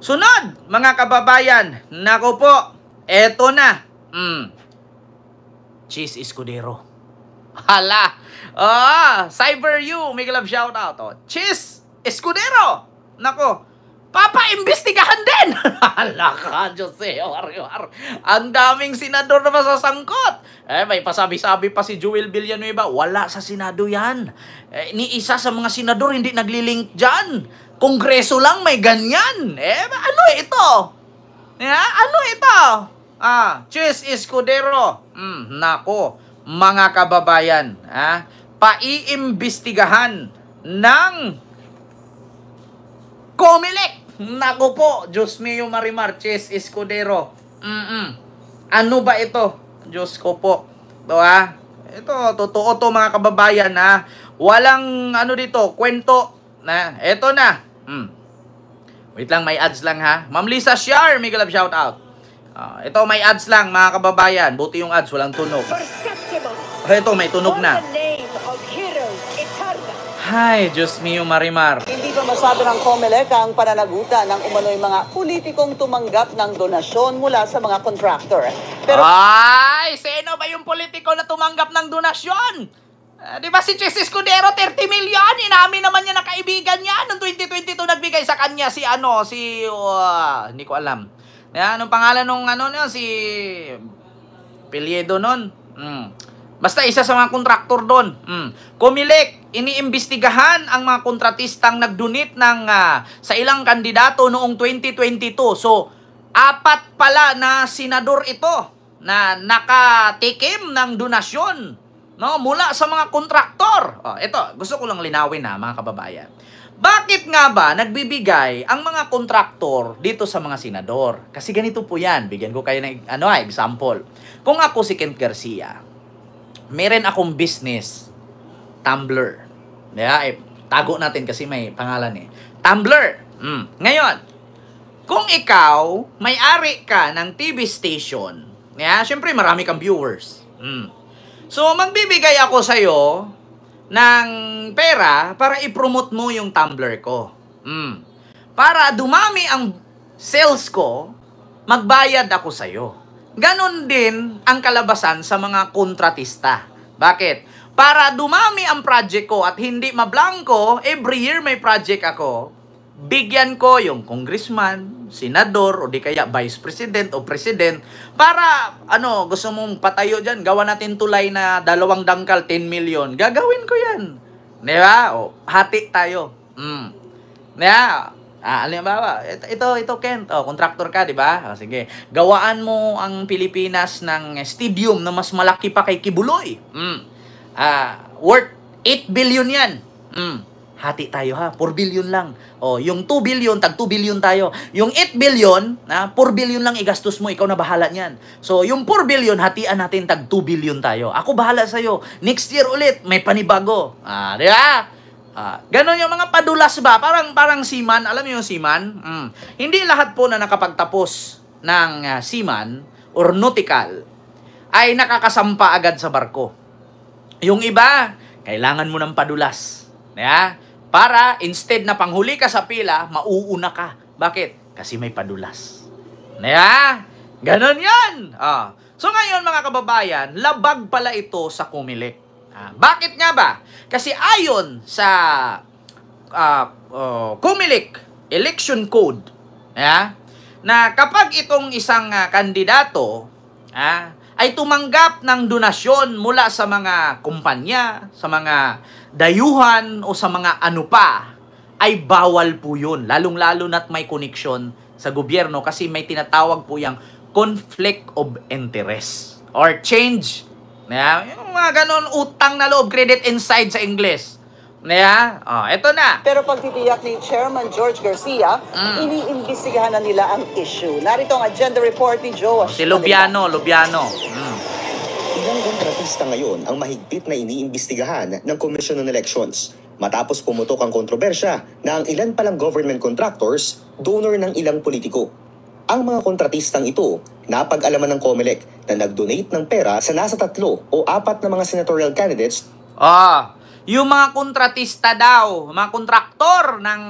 Sunod, mga kababayan, nako po, eto na. Cheese Escudero. Hala. Cyber you, may love shoutout. Cheese Escudero. Nako, papa-imbestigahan din. Hala ka, Jose. Ang daming senador na masasangkot. May pasabi-sabi pa si Joel Villanueva, wala sa Senado yan. Ni isa sa mga senador hindi naglilink dyan. Kongreso lang may ganyan. Ano ito? Ano ito? Cheese Escudero. Nako, mga kababayan, paiimbestigahan ng Comelec. Nako po, Diyos mio Marimar, Cheese Escudero. Ano ba ito? Diyos ko po. Ito, totoo to mga kababayan, walang ano dito, kwento. Ito na. Wait lang, may ads lang ha. Ma'am Lisa Shar, may galab shout out. Ito, may ads lang mga kababayan. Buti yung ads, walang tunog. Ito, may tunog na. Hi, Diyos mio Marimar. Hindi pa masabi ng Comelec ang pananagutan ng umano'y mga politikong tumanggap ng donasyon mula sa mga contractor. Pero sino ba yung politiko na tumanggap ng donasyon? Di ba si Cheese Escudero, 30 million? Inamin naman niya na kaibigan niya. Noong 2022, nagbigay sa kanya hindi ko alam. Anong pangalan nung si Piliedo nun? Basta isa sa mga kontraktor doon. Comelec, iniimbestigahan ang mga kontratistang nagdonate sa ilang kandidato noong 2022. So, 4 pala na senador ito na nakatikim ng donasyon mula sa mga kontraktor. Ito, gusto ko lang linawin mga kababayan. Bakit nga ba nagbibigay ang mga kontraktor dito sa mga senador? Kasi ganito po yan. Bigyan ko kayo ng example. Kung ako si Kent Garcia, meron akong business, Tumblr. Tago natin kasi may pangalan Tumblr. Ngayon, kung ikaw, may-ari ka ng TV station, syempre marami kang viewers. So, magbibigay ako sa'yo ng pera para i-promote mo yung Tumblr ko. Para dumami ang sales ko, magbayad ako sa'yo. Ganon din ang kalabasan sa mga kontratista. Bakit? Para dumami ang project ko at hindi mablangko, every year may project ako, bigyan ko yung congressman, senador, o di kaya vice president o president, para, gusto mong patayo dyan, gawa natin tulay na 2 dangkal, 10 million. Gagawin ko yan. Di ba? Hati tayo. Halimbawa, ito Kent, contractor ka, di ba? Sige, gawaan mo ang Pilipinas ng stadium na mas malaki pa kay Kibuloy. Worth 8 billion yan. Hati tayo 4 billion lang. Yung 2 billion, tag 2 billion tayo. Yung 8 billion, 4 billion lang igastos mo, ikaw na bahala niyan. So, yung 4 billion, hatian natin, tag 2 billion tayo. Ako bahala sa'yo. Next year ulit, may panibago. Di ba? Ganon yung mga padulas ba? Parang seaman. Alam mo yung seaman? Hindi lahat po na nakapagtapos ng seaman or nautical ay nakakasampa agad sa barko. Yung iba, kailangan mo ng padulas. Para instead na panghuli ka sa pila, mauuna ka. Bakit? Kasi may padulas. Ganon yan. So ngayon mga kababayan, labag pala ito sa Comelec. Bakit nga ba? Kasi ayon sa Comelec Election Code, na kapag itong isang kandidato ay tumanggap ng donasyon mula sa mga kumpanya, sa mga dayuhan o sa mga ay bawal po yun. Lalong-lalo na't may connection sa gobyerno kasi may tinatawag po yung conflict of interest or change. Yung mga ganon, utang na loob, credit inside sa English. Ito na. Pero pagtitiyak ni Chairman George Garcia, iniimbestigahan na nila ang issue. Narito ang agenda report ni Joe. Si Lubiano. Ilang kontratista ngayon ang mahigpit na iniimbestigahan ng Commission on Elections matapos pumutok ang kontrobersya na ang ilan palang government contractors donor ng ilang politiko. Ang mga kontratistang ito napag-alaman ng Comelec na nag-donate ng pera sa nasa 3 o 4 na mga senatorial candidates. yung mga kontratista daw, mga kontraktor ng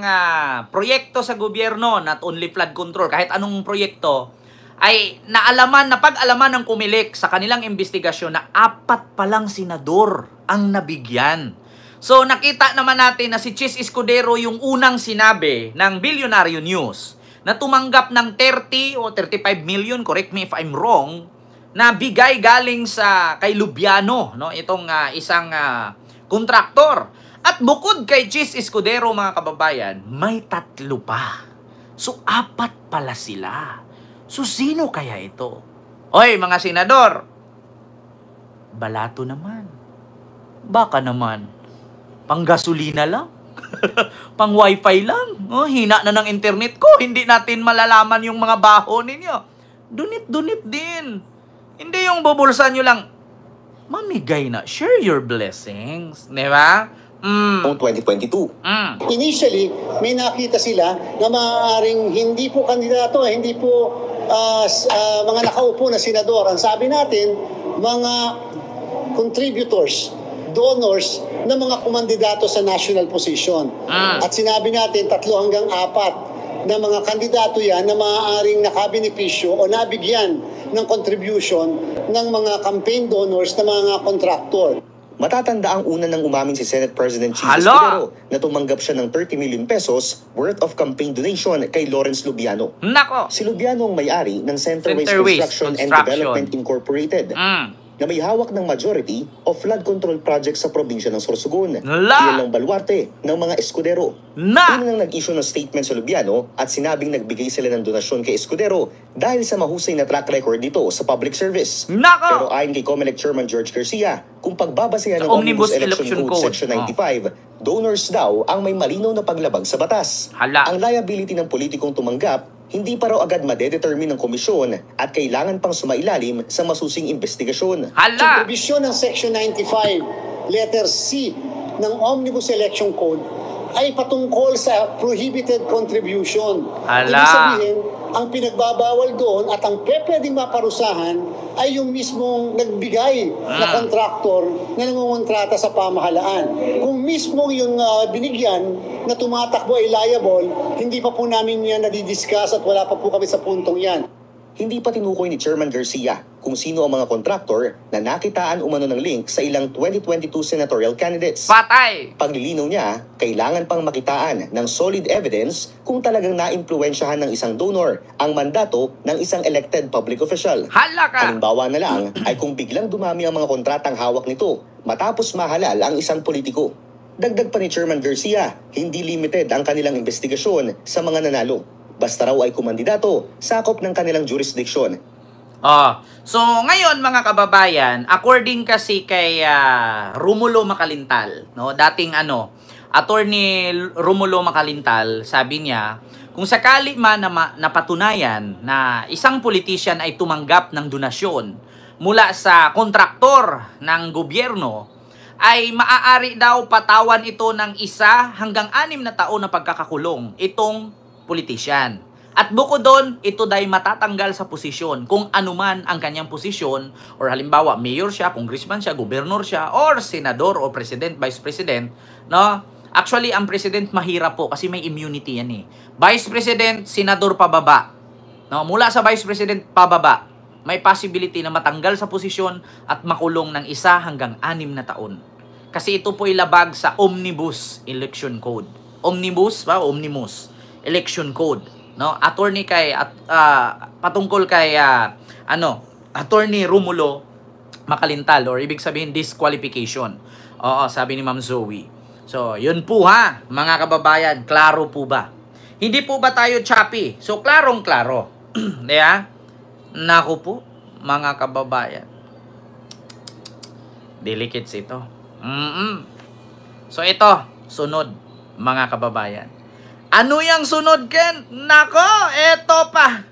proyekto sa gobyerno, not only flood control, kahit anong proyekto, ay napag-alaman ng Comelec sa kanilang investigasyon na 4 palang senador ang nabigyan. So nakita naman natin na si Chis Escudero yung unang sinabi ng Bilyonaryo News na tumanggap ng 30 o 35 million, correct me if I'm wrong, na bigay galing sa kay Lubiano, no? Itong isang kontraktor. At bukod kay Chis Escudero, mga kababayan, may 3 pa. So 4 pala sila. So sino kaya ito? Oy, mga senador, balato naman. Baka naman pang gasolina lang. Pang wifi lang. Oh, hina na ng internet ko. Hindi natin malalaman yung mga baho ninyo. Dunit-dunit din. Hindi yung bubulsa nyo lang. Mamigay na. Share your blessings. Di ba? Noong 2022. Initially, may nakita sila na maaaring hindi po kandidato, hindi po mga nakaupo na senador. Ang sabi natin, mga contributors, donors na mga kumandidato sa national position. At sinabi natin 3 hanggang 4 na mga kandidato yan na maaaring nakabenepisyo o nabigyan ng contribution ng mga campaign donors na mga kontraktor. Matatanda ang una ng umamin si Senate President Chis Escudero na tumanggap siya ng 30 million pesos worth of campaign donation kay Lawrence Lubiano. Nako! Si Lubiano ang may-ari ng Centerways Construction and Development Incorporated na may hawak ng majority of flood control projects sa probinsya ng Sorsogon. Iyan ang baluarte ng mga Escudero. Una nang nag-issue ng statement sa Lubiano at sinabing nagbigay sila ng donasyon kay Escudero dahil sa mahusay na track record dito sa public service. Pero ayon kay Comelec Chairman George Garcia, kung pagbabasehan ng Omnibus Election Code Section 95, donors daw ang may malinaw na paglabag sa batas. Ang liability ng politikong tumanggap hindi pa raw agad madedetermine ng komisyon at kailangan pang sumailalim sa masusing investigasyon. Sa provision ng Section 95, letter C ng Omnibus Election Code ay patungkol sa prohibited contribution. Ibig sabihin, ang pinagbabawal doon at ang pwedeng maparusahan ay yung mismong nagbigay na kontraktor na nangungontrata sa pamahalaan. Kung mismo yung binigyan na tumatakbo ay liable, hindi pa po namin yan nadidiscuss at wala pa po kami sa puntong yan. Hindi pa tinukoy ni Chairman Garcia kung sino ang mga kontraktor na nakitaan umano ng link sa ilang 2022 senatorial candidates. Patay! Paglilinaw niya, kailangan pang makitaan ng solid evidence kung talagang naimpluwensyahan ng isang donor ang mandato ng isang elected public official. Halimbawa na lang ay kung biglang dumami ang mga kontratang hawak nito matapos mahalal ang isang politiko. Dagdag pa ni Chairman Garcia, hindi limited ang kanilang investigasyon sa mga nanalo. Basta raw ay kumandidato, sakop ng kanilang jurisdiction. So ngayon mga kababayan, according kasi kay Romulo Macalintal, no, dating Attorney Romulo Macalintal, sabi niya, kung sakali man na napatunayan na isang politician ay tumanggap ng donasyon mula sa kontraktor ng gobyerno, ay maaari daw patawan ito ng 1 hanggang 6 na taon na pagkakakulong itong politician. At bukod doon, ito dahil matatanggal sa posisyon kung anuman ang kanyang posisyon, or halimbawa mayor siya, congressman siya, gobernur siya, or senador o president, vice president, no? Actually, ang president mahirap po kasi may immunity yan eh. Vice president, senador pababa. No, mula sa vice president pababa, may possibility na matanggal sa posisyon at makulong ng 1 hanggang 6 na taon. Kasi ito po ilabag sa Omnibus Election Code. Omnibus Election Code, no? Attorney kay patungkol kay Attorney Romulo Macalintal, or ibig sabihin disqualification. Oo, sabi ni Ma'am Zoe. So, yun po ha, mga kababayan, klaro po ba? Hindi po ba tayo choppy? So, klarong-klaro. Diba? Naku po, mga kababayan. Delicates ito. So, ito, sunod, mga kababayan. Ano yung sunod, Ken? Nako, eto pa.